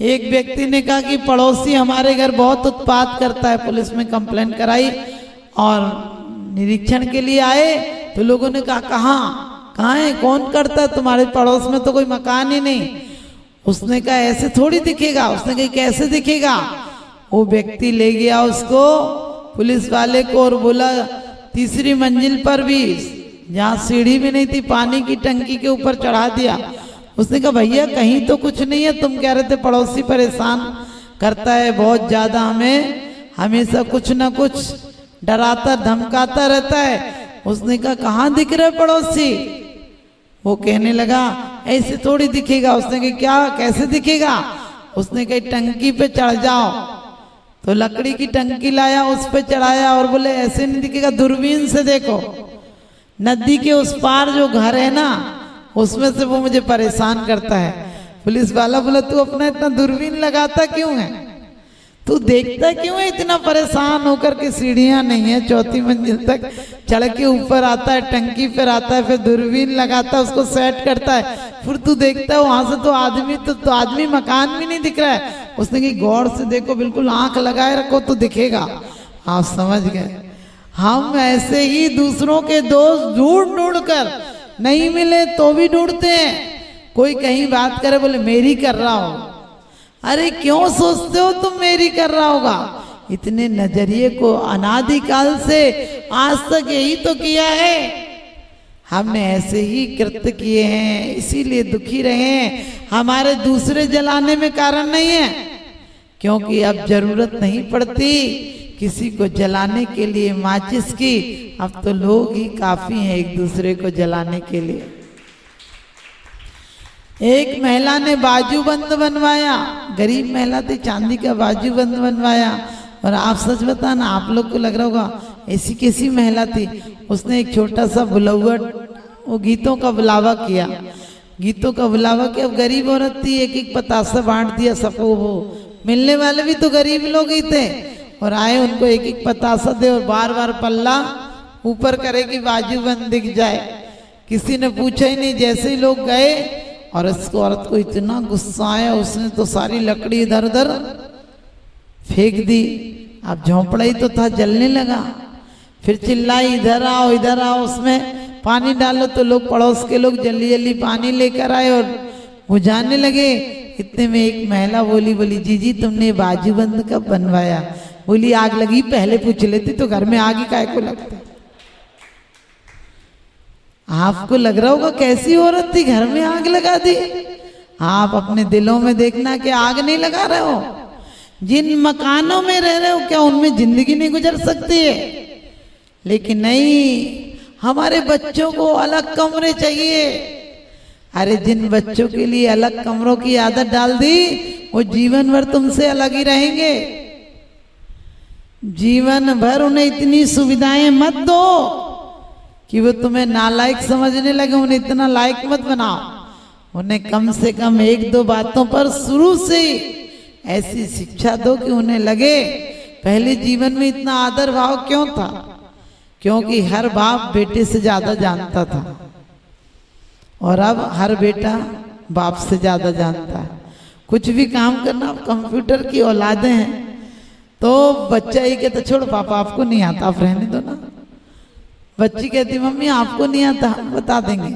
एक व्यक्ति ने कहा कि पड़ोसी हमारे घर बहुत उत्पात करता है, पुलिस में कंप्लेंट कराई और निरीक्षण के लिए आए तो लोगों ने कहा कहाँ है, कौन करता है, तुम्हारे पड़ोस में तो कोई मकान ही नहीं। उसने कहा ऐसे थोड़ी दिखेगा। उसने कहा कैसे दिखेगा। वो व्यक्ति ले गया उसको पुलिस वाले को और बोला तीसरी मंजिल पर भी, जहाँ सीढ़ी भी नहीं थी, पानी की टंकी के ऊपर चढ़ा दिया। उसने कहा भैया कहीं तो कुछ नहीं है, तुम कह रहे थे पड़ोसी परेशान करता है बहुत ज्यादा, हमें हमेशा कुछ ना कुछ डराता धमकाता रहता है। उसने कहा कहाँ दिख रहा है पड़ोसी। वो कहने लगा ऐसे थोड़ी दिखेगा। उसने कहा क्या, कैसे दिखेगा। उसने कहा टंकी पे चढ़ जाओ। तो लकड़ी की टंकी लाया, उस पे चढ़ाया और बोले ऐसे नहीं दिखेगा, दूरबीन से देखो, नदी के उस पार जो घर है ना उसमें से वो मुझे परेशान करता है। पुलिस वाला बोला तू अपना इतना दूरबीन लगाता क्यों है, तू देखता क्यों है इतना परेशान होकर के। सीढ़ियां नहीं है, चौथी मंजिल तक चढ़ के ऊपर आता है, टंकी पर आता है, फिर दूरबीन लगाता है, उसको सेट करता है, फिर तू देखता है वहां से तो आदमी तो आदमी मकान भी नहीं दिख रहा है। उसने कहा गौर से देखो, बिल्कुल आंख लगाए रखो तो दिखेगा। आप समझ गए। हम ऐसे ही दूसरों के दोस्त ढूंढ ढूंढ कर, नहीं मिले तो भी ढूंढते हैं। कोई कहीं बात करे बोले मेरी कर रहा हो, अरे क्यों सोचते हो तुम मेरी कर रहा होगा। इतने नजरिए को अनादिकाल से आज तक यही तो किया है। हमने ऐसे ही कृत्य किए हैं, इसीलिए दुखी रहे हैं। हमारे दूसरे जलाने में कारण नहीं है, क्योंकि अब जरूरत नहीं पड़ती किसी को जलाने के लिए माचिस की। अब तो लोग ही काफी हैं एक दूसरे को जलाने के लिए। एक महिला ने बाजूबंद बनवाया, गरीब महिला थी, चांदी का बाजूबंद बनवाया। और आप सच बताना, आप लोग को लग रहा होगा ऐसी कैसी महिला थी। उसने एक छोटा सा बुलौट, वो गीतों का बुलावा किया, गीतों का बुलावा किया। गरीब औरत थी, एक एक पतासा बांट दिया सबको। वो मिलने वाले भी तो गरीब लोग ही थे और आए, उनको एक एक पतासा दे और बार बार पल्ला ऊपर करे कि बाजूबंद दिख जाए। किसी ने पूछा ही नहीं। जैसे ही लोग गए और इसको औरत को इतना गुस्सा आया, उसने तो सारी लकड़ी इधर उधर फेंक दी। अब झोंपड़ा ही तो था, जलने लगा। फिर चिल्लाई इधर आओ, उसमें पानी डालो। तो लोग पड़ोस के लोग जल्दी जल्दी पानी लेकर आए और बुझाने लगे। इतने में एक महिला बोली जी तुमने बाजूबंद कब बनवाया। बोली आग लगी, पहले पूछ लेती तो घर में आग ही काहे को लगता। आपको लग रहा होगा कैसी औरत थी, घर में आग लगा दी। आप अपने दिलों में देखना कि आग नहीं लगा रहे हो। जिन मकानों में रह रहे हो क्या उनमें जिंदगी नहीं गुजर सकती है। लेकिन नहीं, हमारे बच्चों को अलग कमरे चाहिए। अरे जिन बच्चों के लिए अलग कमरों की आदत डाल दी, वो जीवन भर तुमसे अलग ही रहेंगे। जीवन भर उन्हें इतनी सुविधाएं मत दो कि वो तुम्हें नालायक समझने लगे। उन्हें इतना लायक मत बनाओ। उन्हें कम से कम एक दो बातों पर शुरू से ही ऐसी शिक्षा दो कि उन्हें लगे। पहले जीवन में इतना आदर भाव क्यों था, क्योंकि हर बाप बेटे से ज्यादा जानता था और अब हर बेटा बाप से ज्यादा जानता है। कुछ भी काम करना, कंप्यूटर की औलादें हैं तो बच्चा ही कहता छोड़ पापा आपको नहीं आता, आप रहने दो ना। बच्ची कहती मम्मी आपको नहीं आता, हम बता देंगे।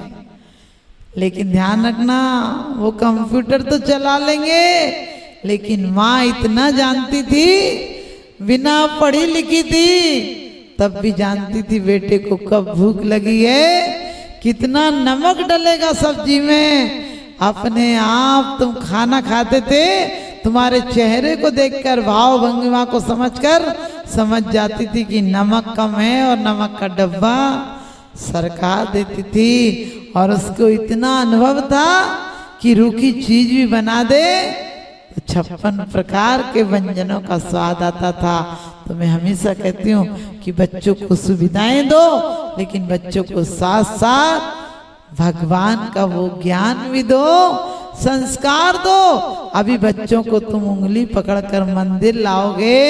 लेकिन ध्यान रखना, वो कंप्यूटर तो चला लेंगे, लेकिन माँ इतना जानती थी, बिना पढ़ी लिखी थी तब भी जानती थी बेटे को कब भूख लगी है, कितना नमक डलेगा सब्जी में। अपने आप तुम खाना खाते थे, तुम्हारे चेहरे को देखकर, भाव भंगिमा को समझकर समझ जाती थी कि नमक कम है और नमक का डब्बा सरकार देती थी। और उसको इतना अनुभव था कि रूखी चीज भी बना दे तो 56 प्रकार के व्यंजनों का स्वाद आता था। तो मैं हमेशा कहती हूँ कि बच्चों को सुविधाएं दो, लेकिन बच्चों को साथ साथ भगवान का वो ज्ञान भी दो, संस्कार दो। अभी बच्चों को तुम उंगली पकड़कर मंदिर लाओगे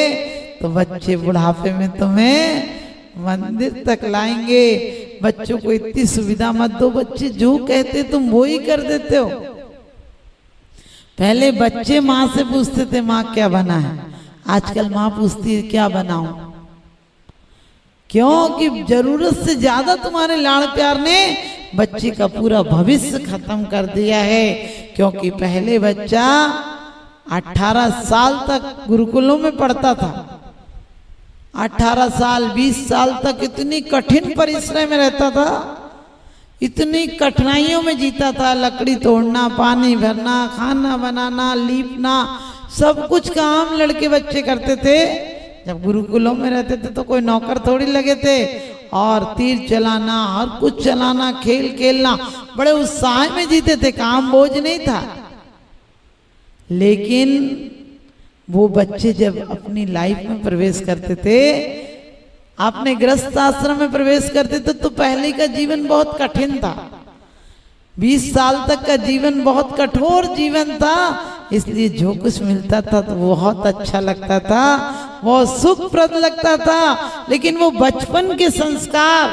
तो बच्चे बुढ़ापे में तुम्हें मंदिर तक लाएंगे। बच्चों को इतनी सुविधा मत दो, बच्चे जो कहते तुम वो ही कर देते हो। पहले बच्चे माँ से पूछते थे माँ क्या बना है, आजकल माँ पूछती है क्या बनाऊं। क्योंकि जरूरत से ज्यादा तुम्हारे लाड़ प्यार ने बच्चे का पूरा भविष्य खत्म कर दिया है। क्योंकि पहले बच्चा 18 साल तक गुरुकुलों में पढ़ता था, 18 साल 20 साल तक इतनी कठिन परिश्रम में रहता था, इतनी कठिनाइयों में जीता था। लकड़ी तोड़ना, पानी भरना, खाना बनाना, लीपना, सब कुछ काम लड़के बच्चे करते थे। जब गुरुकुलों में रहते थे तो कोई नौकर थोड़ी लगे थे, और तीर चलाना और कुछ चलाना, खेल खेलना, बड़े उत्साह में जीते थे, काम बोझ नहीं था। लेकिन वो बच्चे जब अपनी लाइफ में प्रवेश करते थे, अपने गृहस्थ आश्रम में प्रवेश करते थे, तो पहले का जीवन बहुत कठिन था। 20 साल तक का जीवन बहुत कठोर जीवन था, इसलिए जो कुछ मिलता था तो बहुत अच्छा लगता था, बहुत सुखप्रद लगता था। लेकिन वो बचपन के संस्कार,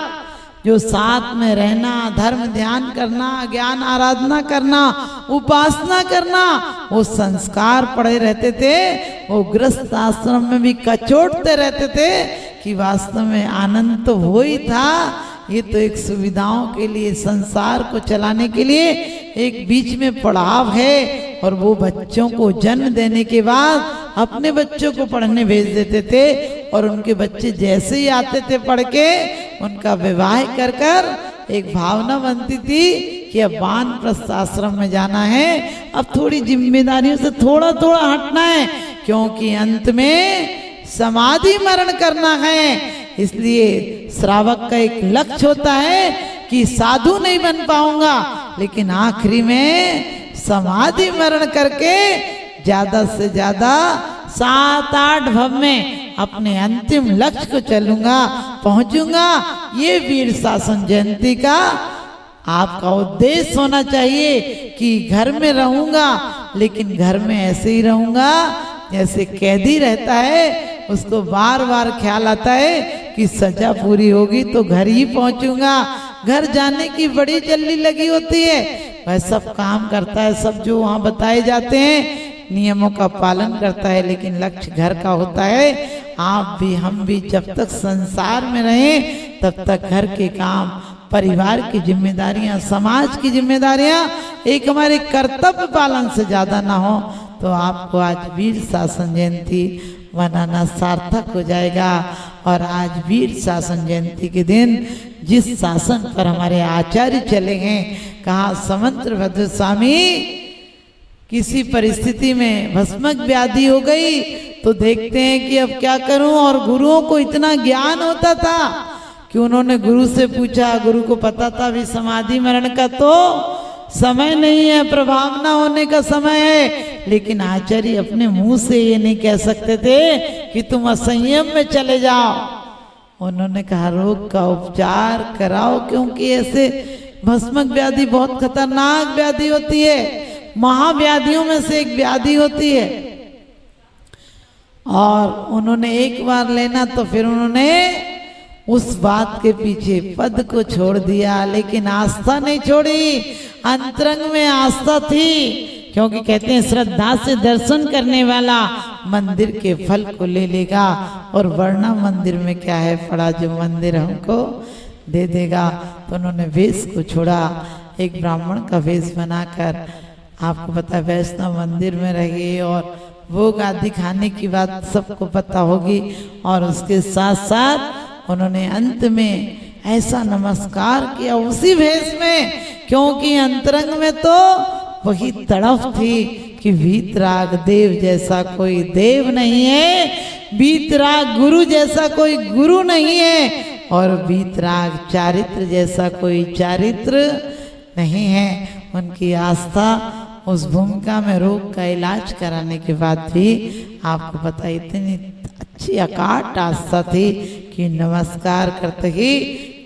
जो साथ में रहना, धर्म ध्यान करना, ज्ञान आराधना करना, उपासना करना, वो संस्कार पड़े रहते थे। वो गृहस्थ आश्रम में भी कचोटते रहते थे कि वास्तव में आनंद तो हो ही था, ये तो एक सुविधाओं के लिए, संसार को चलाने के लिए एक बीच में पड़ाव है। और वो बच्चों को जन्म देने के बाद अपने बच्चों को पढ़ने भेज देते थे, और उनके बच्चे जैसे ही आते थे पढ़ के, उनका विवाह कर कर एक भावना बनती थी कि अब वानप्रस्थ आश्रम में जाना है, अब थोड़ी जिम्मेदारियों से थोड़ा थोड़ा हटना है, क्योंकि अंत में समाधि मरण करना है। इसलिए श्रावक का एक लक्ष्य होता है कि साधु नहीं बन पाऊंगा, लेकिन आखिरी में समाधि मरण करके ज्यादा से ज्यादा 7-8 भव में अपने अंतिम लक्ष्य को चलूंगा, पहुंचूंगा। ये वीर शासन जयंती का आपका उद्देश्य होना चाहिए कि घर में रहूंगा, लेकिन घर में ऐसे ही रहूंगा जैसे कैदी रहता है, उसको बार बार ख्याल आता है कि सजा पूरी होगी तो घर ही पहुंचूंगा। घर जाने की बड़ी जल्दी लगी होती है, वह सब काम करता है, सब जो वहाँ बताए जाते हैं नियमों का पालन करता है, लेकिन लक्ष्य घर का होता है। आप भी हम भी जब तक संसार में रहें तब तक घर के काम, परिवार की जिम्मेदारियां, समाज की जिम्मेदारियां एक हमारे कर्तव्य पालन से ज्यादा ना हो, तो आपको आज वीर शासन जयंती मनाना सार्थक हो जाएगा। और आज वीर शासन जयंती के दिन जिस शासन पर हमारे आचार्य चले हैं, कहा समंत्रभद्र स्वामी किसी परिस्थिति में भस्मक व्याधि हो गई तो देखते हैं कि अब क्या करूं, और गुरुओं को इतना ज्ञान होता था कि उन्होंने गुरु से पूछा, गुरु को पता था भी समाधि मरण का तो समय नहीं है, प्रभावना होने का समय है, लेकिन आचार्य अपने मुंह से ये नहीं कह सकते थे कि तुम असंयम में चले जाओ। उन्होंने कहा रोग का उपचार कराओ, क्योंकि ऐसे भस्मक व्याधि बहुत खतरनाक व्याधि होती है, महाव्याधियों में से एक व्याधि होती है। और उन्होंने एक बार लेना तो फिर उन्होंने उस बात के पीछे पद को छोड़ दिया, लेकिन आस्था नहीं छोड़ी, अंतरंग में आस्था थी। क्योंकि कहते हैं श्रद्धा से दर्शन करने वाला मंदिर के फल को ले लेगा, और वरना मंदिर में क्या है पड़ा जो मंदिर हमको दे देगा। तो उन्होंने वेश को छोड़ा, एक ब्राह्मण का वेश बनाकर, आपको पता है वैष्णव मंदिर में रहिए और भोग आदि खाने की बात सबको पता होगी। और उसके साथ साथ उन्होंने अंत में ऐसा नमस्कार किया उसी भेष में, क्योंकि अंतरंग में तो वही तड़फ थी कि वीतराग देव जैसा कोई देव नहीं है, वीतराग गुरु जैसा कोई गुरु नहीं है, और वीतराग चारित्र जैसा कोई चारित्र नहीं है। उनकी आस्था उस भूमिका में रोग का इलाज कराने के बाद भी आपको पता इतनी अच्छी अकाट आस्था थी कि नमस्कार करते ही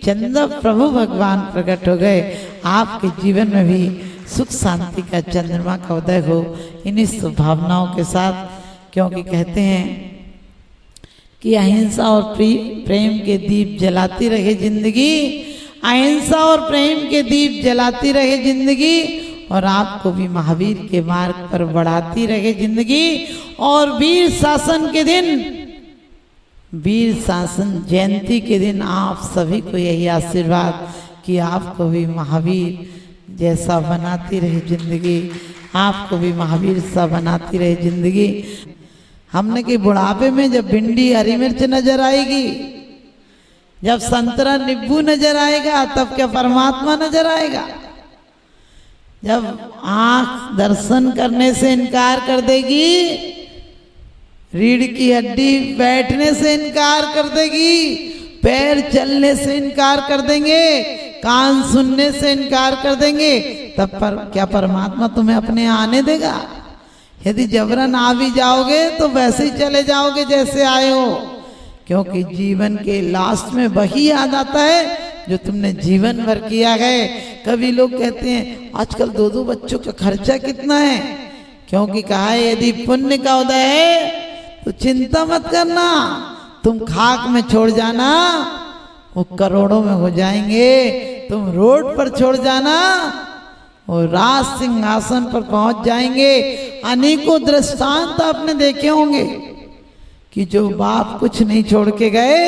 चंद्र प्रभु भगवान प्रकट हो गए। आपके जीवन में भी सुख शांति का चंद्रमा का उदय हो इन्हीं स्वभावनाओं के साथ, क्योंकि कहते हैं कि अहिंसा और प्रेम के दीप जलाती रहे जिंदगी, अहिंसा और प्रेम के दीप जलाती रहे जिंदगी, और आपको भी महावीर के मार्ग पर बढ़ाती रहे जिंदगी। और वीर शासन के दिन, वीर शासन जयंती के दिन आप सभी को यही आशीर्वाद कि आपको भी महावीर जैसा बनाती रहे जिंदगी, आपको भी महावीर सा बनाती रहे जिंदगी। हमने कि बुढ़ापे में जब भिंडी हरी मिर्च नजर आएगी, जब संतरा नींबू नजर आएगा, तब क्या परमात्मा नजर आएगा? जब आंख दर्शन करने से इनकार कर देगी, रीढ़ की हड्डी बैठने से इनकार कर देगी, पैर चलने से इनकार कर देंगे, कान सुनने से इनकार कर देंगे, तब पर क्या परमात्मा तुम्हें अपने यहाँ आने देगा? यदि जबरन आ भी जाओगे तो वैसे ही चले जाओगे जैसे आए हो, क्योंकि जीवन के लास्ट में वही याद आता है जो तुमने जीवन भर किया है। कभी लोग कहते हैं आजकल 2-2 बच्चों का खर्चा कितना है, क्योंकि कहा है यदि पुण्य का उदय है तो चिंता मत करना, तुम खाक में छोड़ जाना, वो करोड़ों में हो जाएंगे। तुम रोड पर छोड़ जाना, वो राज सिंहासन पर पहुंच जाएंगे। अनेकों दृष्टांत आपने देखे होंगे कि जो बाप कुछ नहीं छोड़ के गए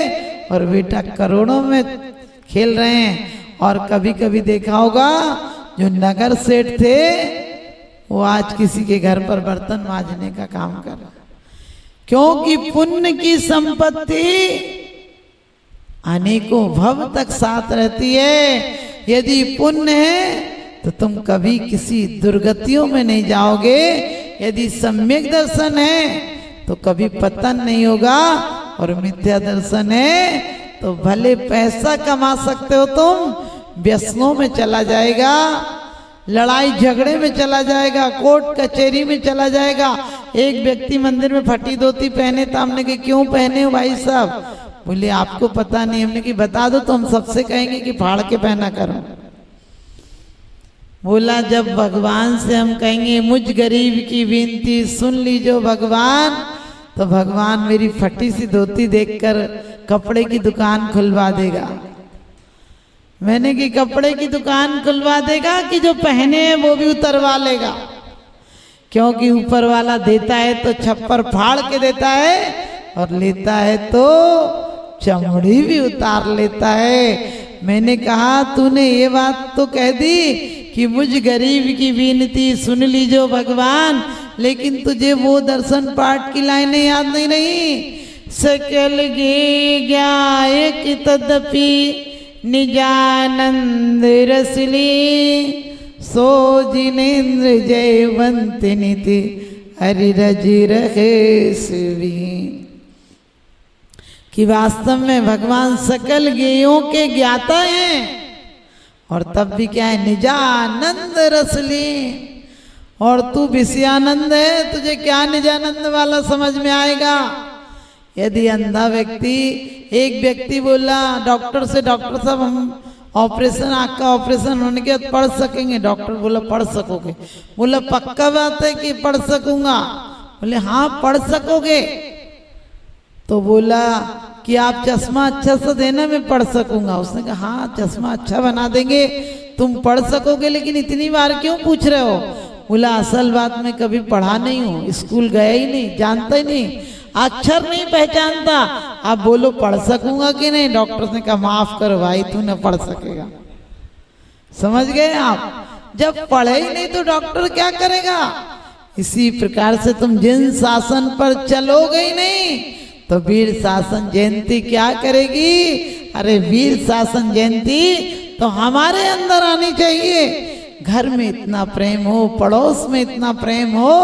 और बेटा करोड़ों में खेल रहे हैं। और कभी कभी देखा होगा जो नगर सेठ थे वो आज किसी के घर पर बर्तन मांजने का काम कर रहा, क्योंकि पुण्य की संपत्ति अनेकों भव तक साथ रहती है। यदि पुण्य है तो तुम कभी किसी दुर्गतियों में नहीं जाओगे। यदि सम्यक दर्शन है तो कभी पतन नहीं होगा, और मिथ्या दर्शन है तो भले पैसा कमा सकते हो तुम, व्यसनों में चला जाएगा, लड़ाई झगड़े में चला जाएगा, कोर्ट कचहरी में चला जाएगा। एक व्यक्ति मंदिर में फटी धोती पहने था, हमने कहा क्यों पहने हो भाई साहब? बोले आपको पता नहीं। हमने कि बता दो तो हम सबसे कहेंगे कि फाड़ के पहना करो। बोला जब भगवान से हम कहेंगे मुझ गरीब की विनती सुन लीजो भगवान, तो भगवान मेरी फटी सी धोती देखकर कपड़े की दुकान खुलवा देगा। मैंने कि कपड़े की दुकान खुलवा देगा कि जो पहने हैं वो भी उतरवा लेगा, क्योंकि ऊपर वाला देता है तो छप्पर फाड़ के देता है और लेता है तो चमड़ी भी उतार लेता है। मैंने कहा तूने ये बात तो कह दी कि मुझ गरीब की विनती सुन लीजो भगवान, लेकिन तुझे वो दर्शन पाठ की लाइनें याद नहीं रही। सकल गे ज्ञायक तदपि निजानंद रसली, सो जिनेन्द्र जयवंत निति हरिरज रहे सुवी। कि वास्तव में भगवान सकल गेयों के ज्ञाता हैं, और तब भी क्या है निजानंद रसली। और तू विषयानंद है, तुझे क्या निजानंद वाला समझ में आएगा? यदि अंधा व्यक्ति, एक व्यक्ति बोला डॉक्टर से, डॉक्टर साहब हम ऑपरेशन, आँख का ऑपरेशन होने के बाद पढ़ सकेंगे? डॉक्टर बोला पढ़ सकोगे। बोला पक्का बात है कि पढ़ सकूंगा? बोले हाँ पढ़ सकोगे। तो बोला कि आप चश्मा अच्छा सा देना, मैं पढ़ सकूंगा। उसने कहा हाँ चश्मा अच्छा बना देंगे, तुम पढ़ सकोगे, लेकिन इतनी बार क्यों पूछ रहे हो? बोला असल बात मैं कभी पढ़ा नहीं हूँ, स्कूल गया ही नहीं, जानता ही नहीं, अक्षर नहीं पहचानता। आप बोलो पढ़ सकूंगा कि नहीं? डॉक्टर ने कहा माफ करो भाई, तू न पढ़ सकेगा। समझ गए आप? जब पढ़े ही नहीं तो डॉक्टर क्या करेगा? इसी प्रकार से तुम जिन शासन पर चलोगे ही नहीं तो वीर शासन जयंती क्या करेगी? अरे वीर शासन जयंती तो हमारे अंदर आनी चाहिए। घर में इतना प्रेम हो, पड़ोस में इतना प्रेम हो,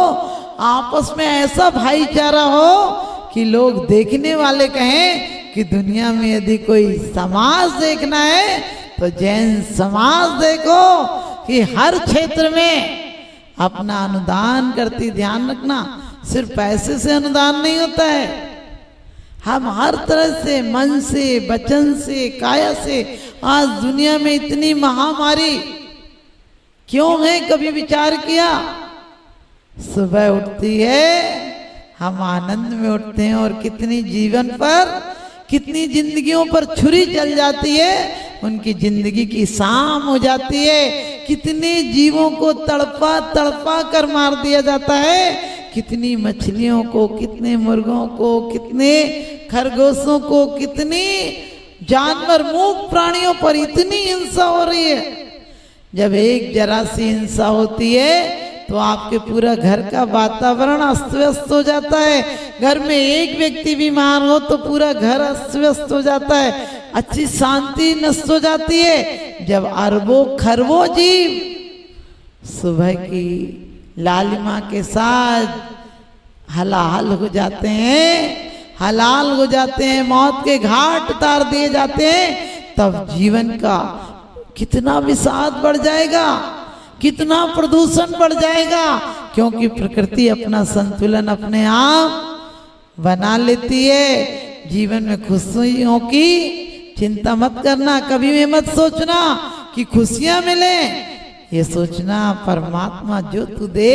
आपस में ऐसा भाईचारा हो कि लोग देखने वाले कहें कि दुनिया में यदि कोई समाज देखना है तो जैन समाज देखो, कि हर क्षेत्र में अपना अनुदान करती। ध्यान रखना, सिर्फ पैसे से अनुदान नहीं होता है, हम हर तरह से, मन से, वचन से, काया से। आज दुनिया में इतनी महामारी क्यों है, कभी विचार किया? सुबह उठती है, हम आनंद में उठते हैं, और कितनी जीवन पर, कितनी जिंदगियों पर छुरी चल जाती है, उनकी जिंदगी की शाम हो जाती है। कितने जीवों को तड़पा तड़पा कर मार दिया जाता है, कितनी मछलियों को, कितने मुर्गों को, कितने खरगोशों को, कितनी जानवर मूक प्राणियों पर इतनी हिंसा हो रही है। जब एक जरा सी हिंसा होती है तो आपके पूरा घर का वातावरण अस्त व्यस्त हो जाता है। घर में एक व्यक्ति बीमार हो तो पूरा घर अस्त व्यस्त हो जाता है, अच्छी शांति नष्ट हो जाती है। जब अरबों खरबों जीव सुबह की लालिमा के साथ हलाहल हो जाते हैं, हलाल हो जाते हैं, मौत के घाट उतार दिए जाते हैं, तब जीवन का कितना विषाद बढ़ जाएगा, कितना प्रदूषण बढ़ जाएगा। क्योंकि प्रकृति अपना संतुलन अपने आप बना लेती है। जीवन में खुशियों की चिंता मत करना, कभी भी मत सोचना कि खुशियां मिले, ये सोचना परमात्मा जो तू दे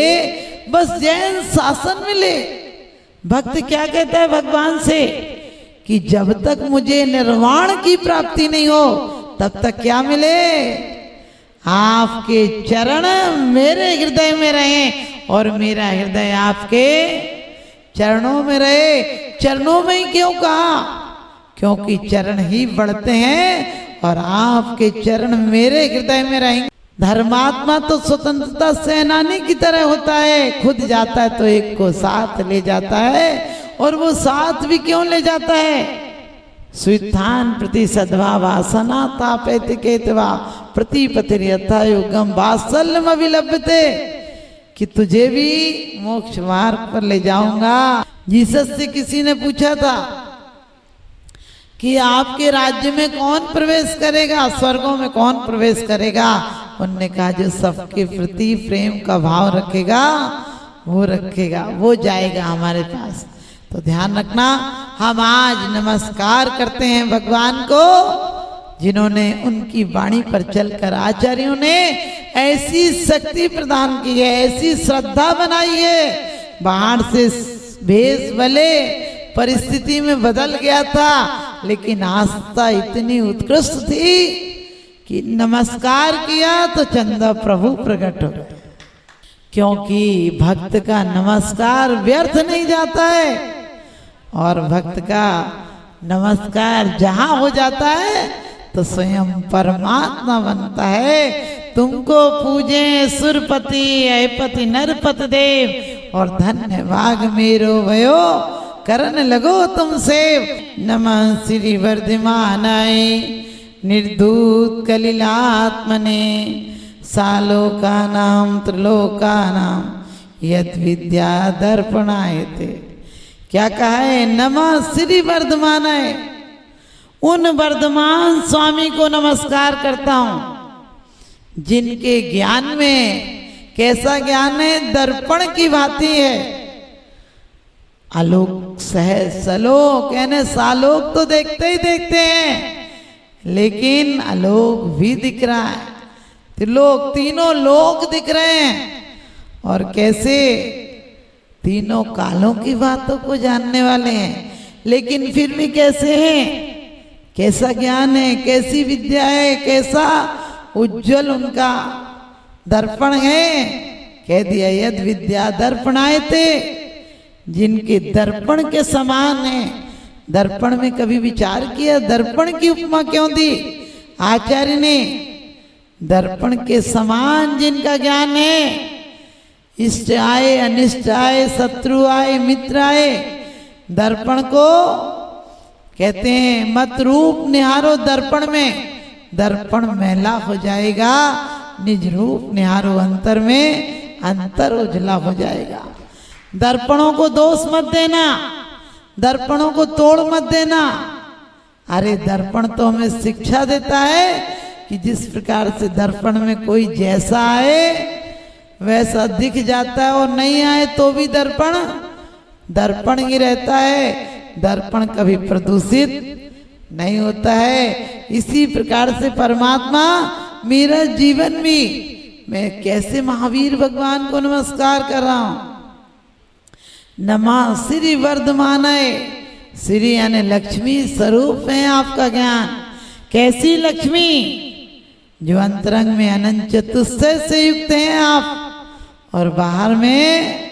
बस जैन शासन मिले। भक्त क्या कहता है भगवान से कि जब तक मुझे निर्वाण की प्राप्ति नहीं हो तब तक क्या मिले, आपके चरण मेरे हृदय में रहे और मेरा हृदय आपके चरणों में रहे। चरणों में ही क्यों कहा, क्योंकि चरण ही बढ़ते हैं और आपके चरण मेरे हृदय में रहेंगे। धर्मात्मा तो स्वतंत्रता सेनानी की तरह होता है, खुद जाता है तो एक को साथ ले जाता है, और वो साथ भी क्यों ले जाता है, स्वित्थान प्रति सद्भा वासना तापेति केतवा प्रतिपतिर यथा युगम वात्सल्यम अभिलभ्यते, कि तुझे भी मोक्ष मार्ग पर ले जाऊंगा। जीसस से किसी ने पूछा था कि आपके राज्य में कौन प्रवेश करेगा, स्वर्गों में कौन प्रवेश करेगा। उन्होंने कहा जो सबके प्रति प्रेम का भाव रखेगा वो रखेगा, वो जाएगा हमारे पास। तो ध्यान रखना, हम आज नमस्कार करते हैं भगवान को, जिन्होंने उनकी वाणी पर चलकर आचार्यों ने ऐसी शक्ति प्रदान की है, ऐसी श्रद्धा बनाई है। बाहर से भेष भले परिस्थिति में बदल गया था, लेकिन आस्था इतनी उत्कृष्ट थी कि नमस्कार किया तो चंदा प्रभु प्रकट हो गए। क्योंकि भक्त का नमस्कार व्यर्थ नहीं जाता है, और भक्त का नमस्कार जहां हो जाता है तो स्वयं परमात्मा बनता है। तुमको पूजे सुरपति ऐपति नरपति देव, और धन्य भाग मेरो भयो करन लगो तुमसे। नमः श्री वर्धमानाय निर्धूत कलिलात्मने सालोकानां त्रिलोकानां यद विद्या दर्पणायते। क्या कहा है, नमः श्री वर्धमानाय, उन वर्धमान स्वामी को नमस्कार करता हूं जिनके ज्ञान में कैसा ज्ञान है, दर्पण की भांति है। आलोक सहज सलोक, यानी सालोक तो देखते ही देखते हैं, लेकिन आलोक भी दिख रहा है, त्रिलोक तीनों लोक दिख रहे हैं। और कैसे, तीनों कालों की बातों को जानने वाले हैं, लेकिन फिर भी कैसे हैं, कैसा ज्ञान है, कैसी विद्या है, कैसा उज्जवल उनका दर्पण है। कह दिया यद विद्या दर्पणायते, जिनके दर्पण के समान है। दर्पण में कभी विचार किया, दर्पण की उपमा क्यों दी आचार्य ने, दर्पण के समान जिनका ज्ञान है, इष्ट आए अनिष्ट आए, शत्रु आए मित्र आए, दर्पण को कहते हैं मत रूप निहारो दर्पण में, दर्पण मैला हो जाएगा, निज रूप निहारो अंतर में, अंतर उजला हो जाएगा। दर्पणों को दोष मत देना, दर्पणों को तोड़ मत देना। अरे दर्पण तो हमें शिक्षा देता है कि जिस प्रकार से दर्पण में कोई जैसा आए वैसा दिख जाता है, और नहीं आए तो भी दर्पण दर्पण ही रहता है। दर्पण कभी प्रदूषित नहीं होता है। इसी प्रकार से परमात्मा मेरा जीवन भी, मैं कैसे महावीर भगवान को नमस्कार कर रहा हूं। नमः श्री वर्धमानाय, श्री यानी लक्ष्मी स्वरूप है आपका ज्ञान। कैसी लक्ष्मी, जो अंतरंग में अनंत चतुष्टय से युक्त हैं आप, और बाहर में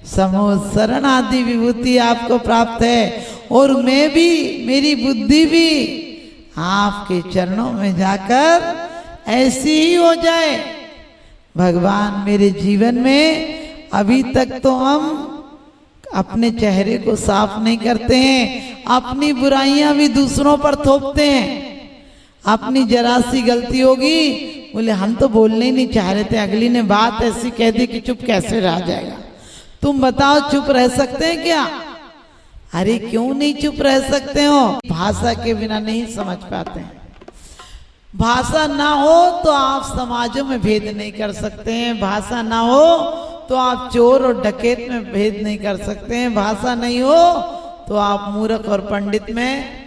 समोह शरण आदि विभूति आपको प्राप्त है। और मैं भी, मेरी बुद्धि भी आपके चरणों में जाकर ऐसी ही हो जाए। भगवान मेरे जीवन में अभी तक तो हम अपने चेहरे को साफ नहीं करते हैं, अपनी बुराइयां भी दूसरों पर थोपते हैं। अपनी जरा सी गलती होगी, बोले हम तो बोलने ही नहीं चाह रहे थे, अगली ने बात ऐसी कह दी कि चुप कैसे रह जाएगा। तुम बताओ चुप रह सकते हैं क्या? अरे क्यों नहीं चुप रह सकते हो? भाषा के बिना नहीं समझ पाते हैं। भाषा ना हो तो आप समाजों में भेद नहीं कर सकते हैं। भाषा ना हो तो आप चोर और डकैत में भेद नहीं कर सकते हैं। भाषा नहीं हो तो आप मूर्ख और पंडित में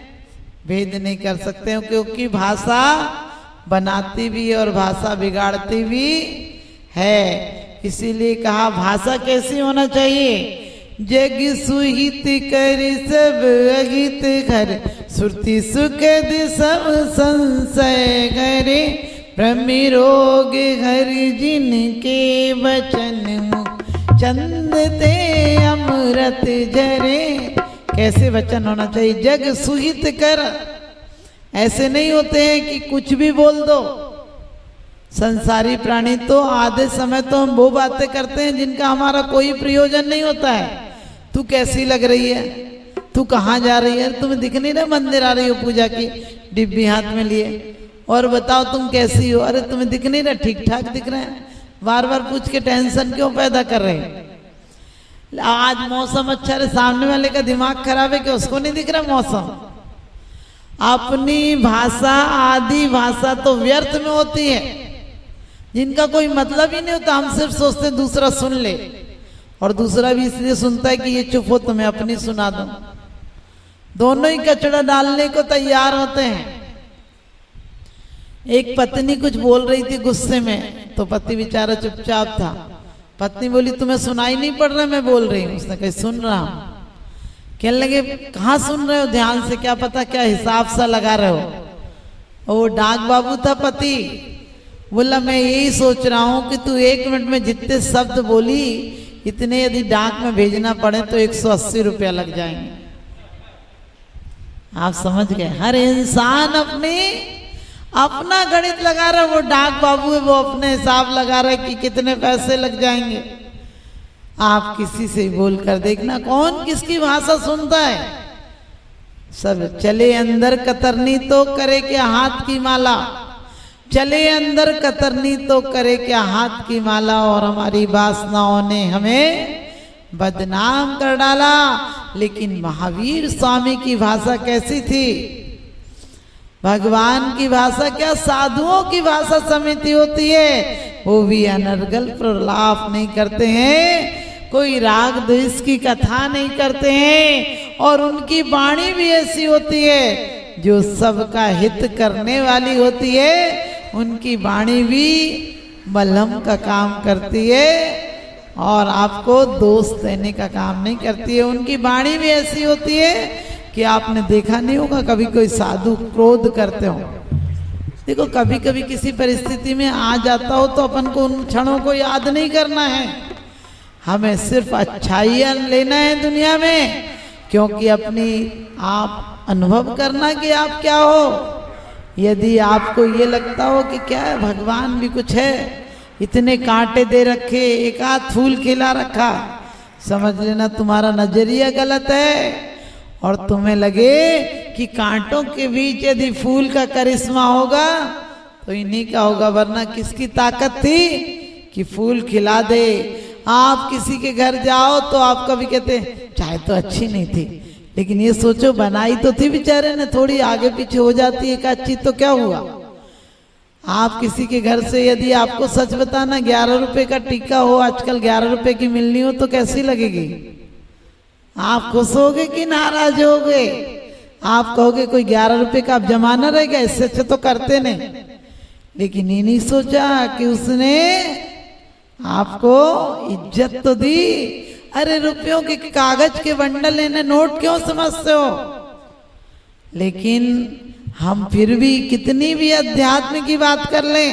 भेद नहीं कर सकते हो, क्योंकि भाषा बनाती भी और भाषा बिगाड़ती भी है। इसीलिए कहा भाषा कैसी होना चाहिए? जग सुहित कर सब अहित घर, सुरति सुखद सब संशय करे, भ्रमि रोग हर जिनके वचन मुख, चंद ते अमृत झरे। कैसे वचन होना चाहिए? जग सुहित कर, ऐसे नहीं होते हैं कि कुछ भी बोल दो। संसारी प्राणी तो आधे समय तो हम वो बातें करते हैं जिनका हमारा कोई प्रयोजन नहीं होता है। तू कैसी लग रही है, तू कहाँ जा रही है, तुम्हें दिख नहीं रहा मंदिर आ रही हो पूजा की डिब्बी हाथ में लिए, और बताओ तुम कैसी हो, अरे तुम्हें दिख नहीं रहा, ठीक ठाक दिख रहे हैं। बार बार पूछ के टेंशन क्यों पैदा कर रहे हैं? आज मौसम अच्छा है, सामने वाले का दिमाग खराब है कि उसको नहीं दिख रहा मौसम। अपनी भाषा, आदि भाषा तो व्यर्थ में होती है, जिनका कोई मतलब ही नहीं होता। हम सिर्फ सोचते दूसरा सुन ले, और दूसरा भी इसलिए सुनता है कि ये चुप हो तो मैं अपनी सुना दूं। दोनों ही कचड़ा डालने को तैयार होते हैं। एक पत्नी कुछ बोल रही थी गुस्से में, तो पति बेचारा चुपचाप था। पत्नी बोली तुम्हें सुनाई नहीं पड़ रहा मैं बोल रही हूँ? उसने कहा सुन रहा हूँ। कहने लगे कहाँ सुन रहे हो ध्यान से, क्या पता क्या हिसाब सा लगा रहे हो। वो डाक बाबू था पति, बोला मैं यही सोच रहा हूँ कि तू 1 मिनट में जितने शब्द बोली इतने यदि डाक में भेजना पड़े तो 180 रुपया लग जाएंगे। आप समझ गए? हर इंसान अपना गणित लगा रहा है। वो डाक बाबू है, वो अपने हिसाब लगा रहा है कि कितने पैसे लग जाएंगे। आप किसी से बोल कर देखना कौन किसकी भाषा सुनता है। सब चले अंदर कतरनी तो करे क्या हाथ की माला, चले अंदर कतरनी तो करे क्या हाथ की माला। और हमारी वासनाओं ने हमें बदनाम कर डाला। लेकिन महावीर स्वामी की भाषा कैसी थी? भगवान की भाषा क्या, साधुओं की भाषा समिति होती है। वो भी अनर्गल प्रलाप नहीं करते हैं, कोई राग द्वेष की कथा नहीं करते हैं, और उनकी वाणी भी ऐसी होती है जो सबका हित करने वाली होती है। उनकी वाणी भी मलहम का काम करती है और आपको दोष देने का काम नहीं करती है। उनकी वाणी भी ऐसी होती है कि आपने देखा नहीं होगा कभी कोई साधु क्रोध करते हो। देखो कभी कभी किसी परिस्थिति में आ जाता हो तो अपन को उन क्षणों को याद नहीं करना है, हमें सिर्फ अच्छाइयाँ लेना है दुनिया में, क्योंकि अपनी आप अनुभव करना कि आप क्या हो। यदि आपको ये लगता हो कि क्या है भगवान भी कुछ है, इतने कांटे दे रखे, एक आध फूल खिला रखा, समझ लेना तुम्हारा नजरिया गलत है। और तुम्हें लगे कि कांटों के बीच यदि फूल का करिश्मा होगा तो इन्हीं का होगा, वरना किसकी ताकत थी कि फूल खिला दे। आप किसी के घर जाओ तो आप कभी कहते चाय तो अच्छी नहीं थी, लेकिन ये सोचो बनाई तो थी बेचारे ने, थोड़ी आगे पीछे हो जाती एक अच्छी तो क्या हुआ। आप किसी के घर से यदि आपको सच बताना 11 रुपए का टीका हो, आजकल 11 रुपए की मिलनी हो तो कैसी लगेगी? आप खुश होगे कि नाराज होगे? आप कहोगे कोई 11 रुपए का अब जमाना रहेगा, इससे अच्छे तो करते नहीं। लेकिन ये नहीं सोचा कि उसने आपको इज्जत तो दी। अरे रुपयों के कागज के बंडल लेने नोट क्यों समझते हो? लेकिन हम फिर भी कितनी भी अध्यात्म की बात कर लें,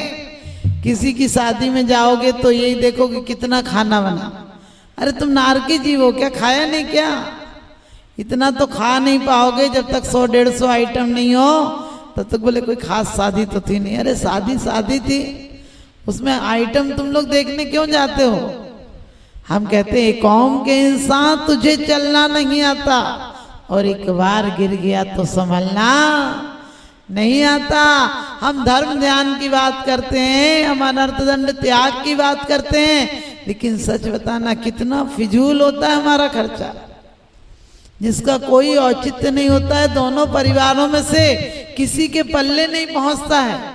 किसी की शादी में जाओगे तो यही देखोगे कितना खाना बना। अरे तुम नारकी जीव हो क्या, खाया नहीं क्या? इतना तो खा नहीं पाओगे जब तक 100-150 आइटम नहीं हो, तब तक बोले कोई खास शादी तो थी नहीं। अरे शादी थी, उसमें आइटम तुम लोग देखने क्यों जाते हो? हम कहते हैं कौम के इंसान तुझे चलना नहीं आता और एक बार गिर गया तो संभलना नहीं आता। हम धर्म ध्यान की बात करते हैं, हम अनर्थदंड त्याग की बात करते हैं, लेकिन सच बताना कितना फिजूल होता है हमारा खर्चा, जिसका कोई औचित्य नहीं होता है। दोनों परिवारों में से किसी के पल्ले नहीं पहुंचता है।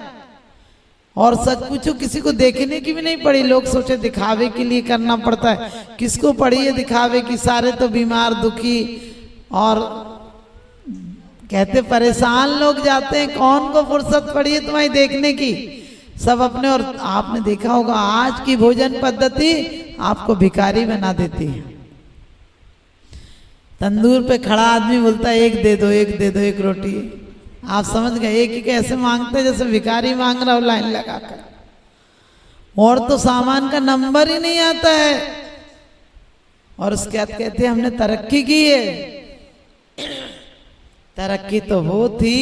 और सच पूछो किसी को देखने की भी नहीं पड़ी, लोग सोचे दिखावे के लिए करना पड़ता है। किसको पड़ी है दिखावे की? सारे तो बीमार दुखी और कहते परेशान लोग जाते हैं। कौन को फुर्सत पड़ी है तुम्हारी देखने की? सब अपने। और आपने देखा होगा आज की भोजन पद्धति आपको भिखारी बना देती है। तंदूर पे खड़ा आदमी बोलता है एक दे दो, एक दे दो, एक रोटी। आप समझ गए, एक ही कैसे मांगते जैसे भिखारी मांग रहा हो लाइन लगाकर। और तो सामान का नंबर ही नहीं आता है। और उसके बाद कहते हैं हमने तरक्की की है। तरक्की तो वो थी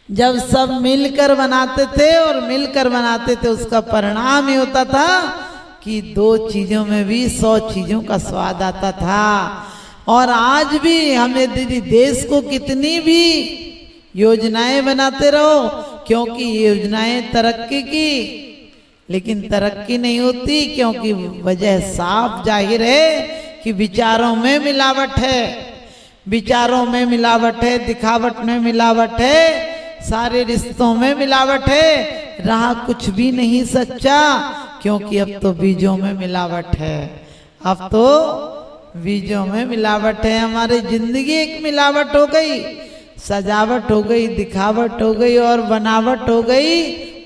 जब सब मिलकर बनाते थे, और मिलकर बनाते थे उसका परिणाम ये होता था कि 2 चीजों में भी 100 चीजों का स्वाद आता था। और आज भी हमें दीदी देश को कितनी भी योजनाएं बनाते रहो, क्योंकि योजनाएं तरक्की की, लेकिन तरक्की नहीं होती क्योंकि वजह साफ जाहिर है कि विचारों में मिलावट है। विचारों में मिलावट है, दिखावट में मिलावट है, सारे रिश्तों में मिलावट है। रहा कुछ भी नहीं सच्चा, क्योंकि अब तो बीजों में मिलावट है। अब तो बीजों में मिलावट है। हमारी जिंदगी एक मिलावट हो गई, सजावट हो गई, दिखावट हो गई, और बनावट हो गई,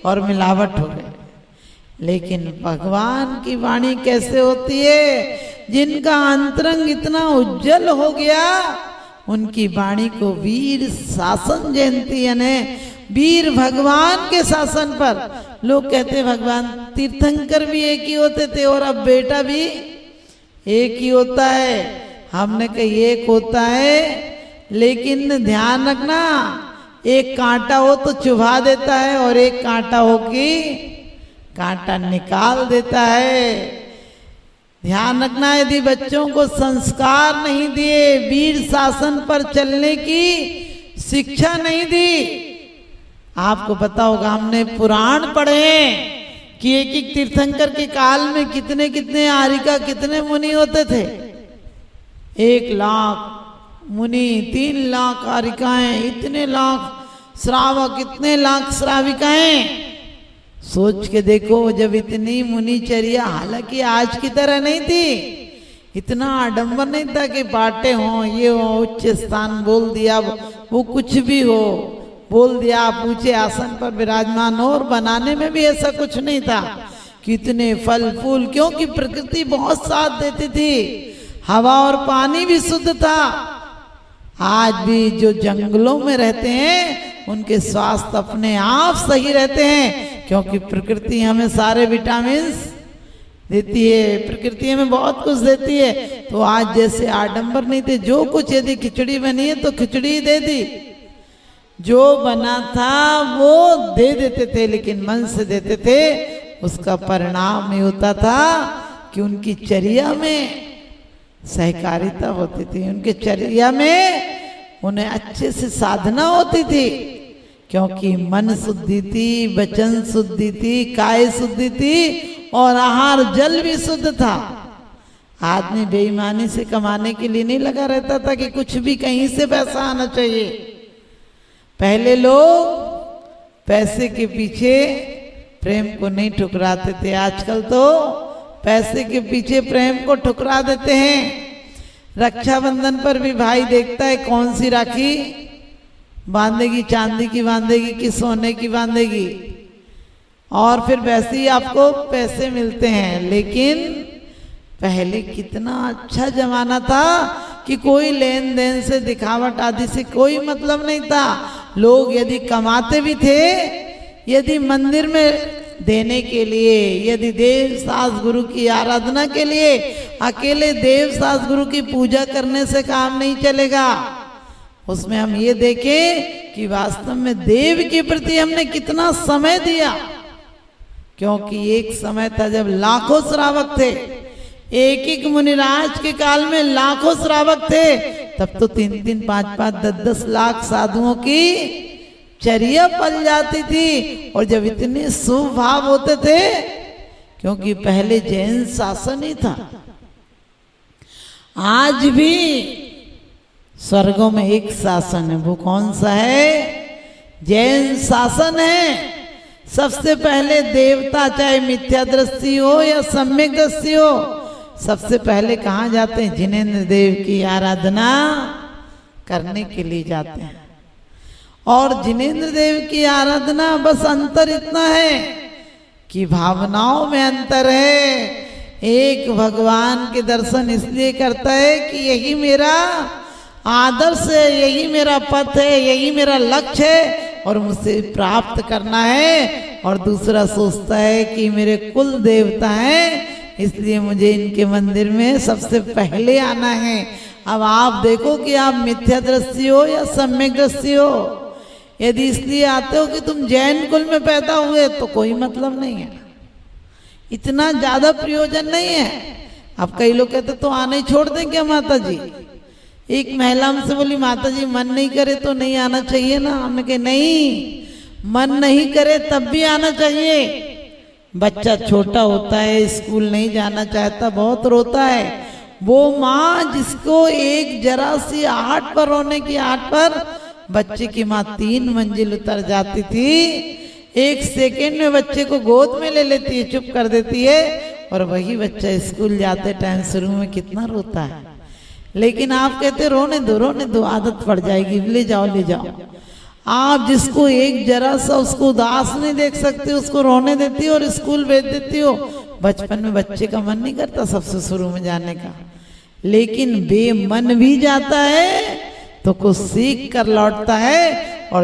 और मिलावट हो गई। लेकिन भगवान की वाणी कैसे होती है? जिनका अंतरंग इतना उज्जवल हो गया, उनकी वाणी को वीर शासन जयंती, यानी वीर भगवान के शासन पर। लोग कहते भगवान तीर्थंकर भी एक ही होते थे और अब बेटा भी एक ही होता है। हमने कही एक होता है, लेकिन ध्यान रखना, एक कांटा हो तो चुभा देता है और एक कांटा हो कि कांटा निकाल देता है। ध्यान रखना, यदि बच्चों को संस्कार नहीं दिए, वीर शासन पर चलने की शिक्षा नहीं दी। आपको पता होगा, हमने पुराण पढ़े हैं कि एक तीर्थंकर के काल में कितने कितने आरिका, कितने मुनि होते थे। 1 लाख मुनि, 3 लाख आरिकाएं, इतने लाख श्रावक, इतने लाख श्राविकाएं। सोच के देखो, जब इतनी मुनिचर्या, हालांकि आज की तरह नहीं थी, इतना आडंबर नहीं था कि बाटे हों, ये हो, उच्च स्थान बोल दिया, वो कुछ भी हो बोल दिया, आप ऊंचे आसन पर विराजमान हो। और बनाने में भी ऐसा कुछ नहीं था। कितने फल फूल, क्योंकि प्रकृति बहुत साथ देती थी, हवा और पानी भी शुद्ध था। आज भी जो जंगलों में रहते हैं उनके स्वास्थ्य अपने आप सही रहते हैं, क्योंकि प्रकृति हमें सारे विटामिन देती है, प्रकृति हमें बहुत कुछ देती है। तो आज जैसे आडंबर नहीं थे, जो कुछ यदि खिचड़ी बनी है तो खिचड़ी दे दी, जो बना था वो दे देते थे, लेकिन मन से देते थे। उसका परिणाम ये होता था कि उनकी चर्या में सहकारिता होती थी, उनके चर्या में उन्हें अच्छे से साधना होती थी, क्योंकि मन शुद्धि थी, वचन शुद्धि थी, काय शुद्धि थी, और आहार जल भी शुद्ध था। आदमी बेईमानी से कमाने के लिए नहीं लगा रहता था कि कुछ भी कहीं से पैसा आना चाहिए। पहले लोग पैसे के पीछे प्रेम को नहीं ठुकराते थे, आजकल तो पैसे के पीछे प्रेम को ठुकरा देते हैं। रक्षाबंधन पर भी भाई देखता है कौन सी राखी बांधेगी, चांदी की बांधेगी कि सोने की बांधेगी, और फिर वैसे ही आपको पैसे मिलते हैं। लेकिन पहले कितना अच्छा जमाना था कि कोई लेन देन से, दिखावट आदि से कोई मतलब नहीं था। लोग यदि कमाते भी थे, यदि मंदिर में देने के लिए, यदि देव सास गुरु की आराधना के लिए, अकेले देव सास गुरु की पूजा करने से काम नहीं चलेगा। उसमें हम ये देखें कि वास्तव में देव के प्रति हमने कितना समय दिया। क्योंकि एक समय था जब लाखों श्रावक थे, एक एक मुनिराज के काल में लाखों श्रावक थे। तब तो 3-3, 5-5, 10-10 लाख साधुओं की चर्या पल जाती थी। और जब इतने शुभ भाव होते थे, क्योंकि पहले जैन शासन ही था। आज भी स्वर्गों में एक शासन है, वो कौन सा है? जैन शासन है। सबसे पहले देवता, चाहे मिथ्या दृष्टि हो या सम्यक दृष्टि हो, सबसे पहले कहाँ जाते हैं? जिनेंद्र देव की आराधना करने के लिए जाते हैं। और जिनेंद्र देव की आराधना, बस अंतर इतना है कि भावनाओं में अंतर है। एक भगवान के दर्शन इसलिए करता है कि यही मेरा आदर्श है, यही मेरा पथ है, यही मेरा लक्ष्य है और मुझसे प्राप्त करना है। और दूसरा सोचता है कि मेरे कुल देवता हैं, इसलिए मुझे इनके मंदिर में सबसे पहले आना है। अब आप देखो कि आप मिथ्या दृष्टि हो या सम्यक दृष्टि हो। यदि इसलिए आते हो कि तुम जैन कुल में पैदा हुए, तो कोई मतलब नहीं है, इतना ज्यादा प्रयोजन नहीं है। अब कई लोग कहते तो आना ही छोड़ दें क्या माता जी? एक महिला हमसे बोली, माता जी मन नहीं करे तो नहीं आना चाहिए ना? हमने कहा नहीं, मन नहीं करे तब भी आना चाहिए। बच्चा छोटा होता है, स्कूल नहीं जाना चाहता, बहुत रोता है। वो माँ जिसको एक जरा सी आहट पर, रोने की आहट पर बच्चे की माँ 3 मंजिल उतर जाती थी, 1 सेकेंड में बच्चे को गोद में ले लेती है, चुप कर देती है। और वही बच्चा स्कूल जाते टाइम शुरू में कितना रोता है। लेकिन आप कहते रोने दो, आदत पड़ जाएगी, ले जाओ ले जाओ। आप जिसको एक जरा सा उसको उदास नहीं देख सकते, उसको रोने देती हो और स्कूल भेज देती हो। बचपन में बच्चे का मन नहीं करता सबसे शुरू में जाने का, लेकिन बेमन भी जाता है तो कुछ सीख कर लौटता है।